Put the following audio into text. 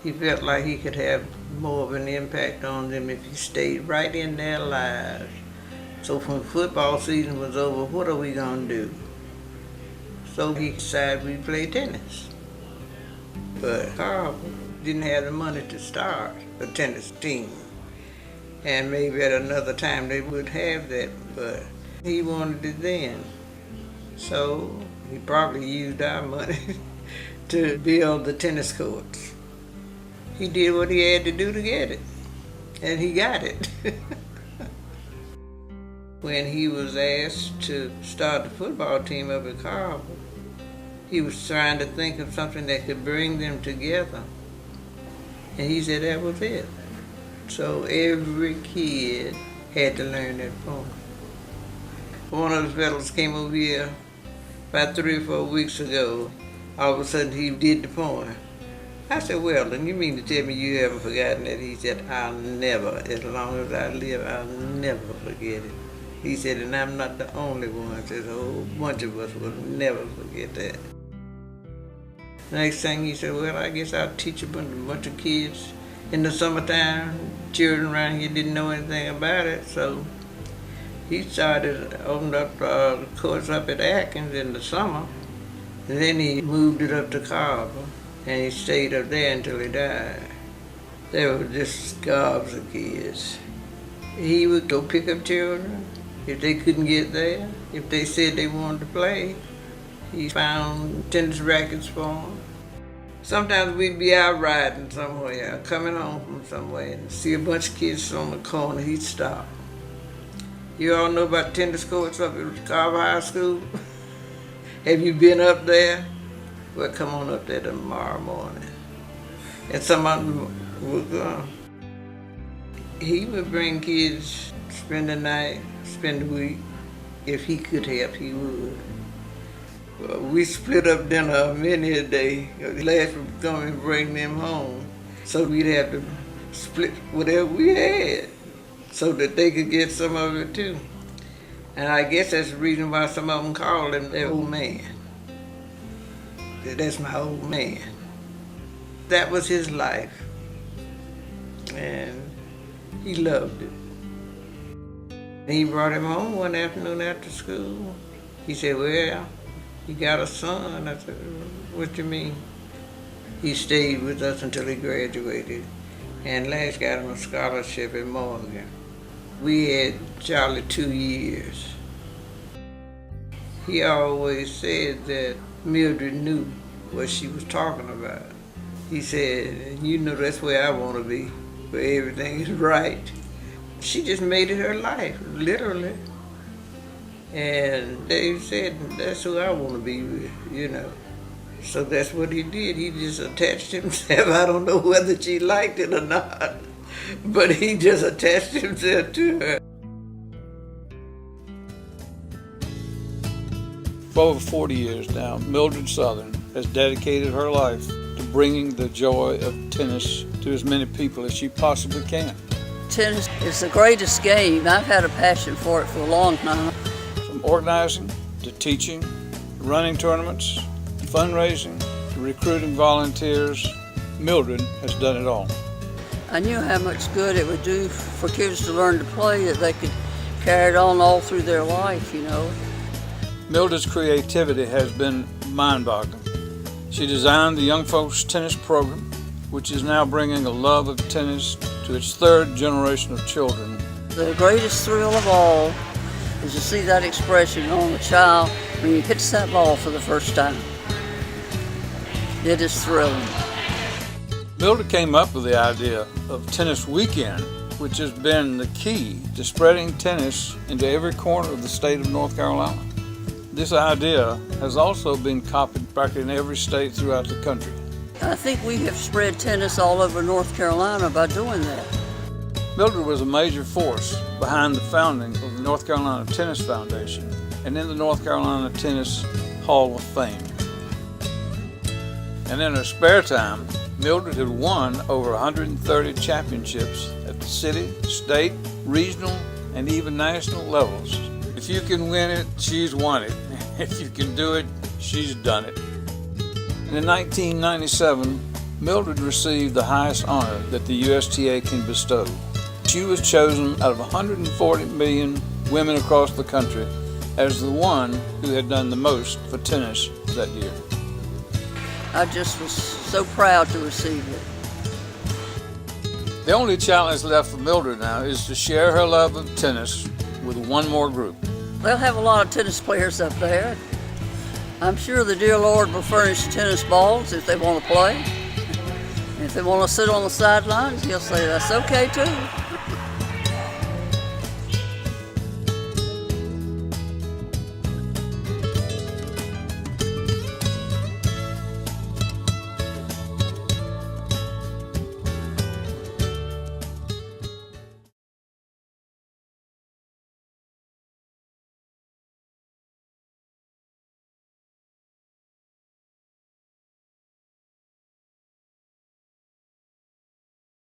He felt like he could have more of an impact on them if he stayed right in their lives. So when football season was over, what are we going to do? So he decided we'd play tennis. But Carver didn't have the money to start a tennis team. And maybe at another time they would have that, but he wanted it then. So he probably used our money to build the tennis courts. He did what he had to do to get it, and he got it. When he was asked to start the football team up at Carver, he was trying to think of something that could bring them together. And he said that was it. So every kid had to learn that poem. One of the fellows came over here about 3 or 4 weeks ago. All of a sudden he did the poem. I said, well, then you mean to tell me you haven't forgotten it? He said, I'll never, as long as I live, I'll never forget it. He said, and I'm not the only one. There's a whole bunch of us will never forget that. Next thing he said, well, I guess I'll teach a bunch of kids. In the summertime, children around here didn't know anything about it, so he opened up the courts up at Atkins in the summer. And then he moved it up to Carver, and he stayed up there until he died. There were just gobs of kids. He would go pick up children if they couldn't get there. If they said they wanted to play, he found tennis rackets for them. Sometimes we'd be out riding somewhere, coming home from somewhere, and see a bunch of kids on the corner. He'd stop. You all know about tennis courts up at Carver High School? Have you been up there? Well, come on up there tomorrow morning. And some of them would go. He would bring kids, spend the night, spend the week. If he could help, he would. Well, we split up dinner many a day. Lash would come and bring them home. So we'd have to split whatever we had so that they could get some of it too. And I guess that's the reason why some of them called him their old man. That's my old man. That was his life. And he loved it. He brought him home one afternoon after school. He said, well, you got a son? I said, what do you mean? He stayed with us until he graduated, and Lash got him a scholarship at Morgan. We had Charlie 2 years. He always said that Mildred knew what she was talking about. He said, you know that's where I want to be, where everything is right. She just made it her life, literally. And they said, that's who I want to be with, you know. So that's what he did. He just attached himself. I don't know whether she liked it or not, but he just attached himself to her. For over 40 years now, Mildred Southern has dedicated her life to bringing the joy of tennis to as many people as she possibly can. Tennis is the greatest game. I've had a passion for it for a long time. From organizing to teaching, to running tournaments, to fundraising, to recruiting volunteers, Mildred has done it all. I knew how much good it would do for kids to learn to play, that they could carry it on all through their life, you know. Mildred's creativity has been mind-boggling. She designed the Young Folks Tennis Program, which is now bringing a love of tennis to its third generation of children. The greatest thrill of all is to see that expression on a child when he hits that ball for the first time. It is thrilling. Mildred came up with the idea of Tennis Weekend, which has been the key to spreading tennis into every corner of the state of North Carolina. This idea has also been copied back in every state throughout the country. I think we have spread tennis all over North Carolina by doing that. Mildred was a major force behind the founding of the North Carolina Tennis Foundation and in the North Carolina Tennis Hall of Fame. And in her spare time, Mildred had won over 130 championships at the city, state, regional, and even national levels. If you can win it, she's won it. If you can do it, she's done it. And in 1997, Mildred received the highest honor that the USTA can bestow. She was chosen out of 140 million women across the country as the one who had done the most for tennis that year. I just was so proud to receive it. The only challenge left for Mildred now is to share her love of tennis with one more group. They'll have a lot of tennis players up there. I'm sure the dear Lord will furnish tennis balls if they want to play. If they want to sit on the sidelines, he'll say that's okay too.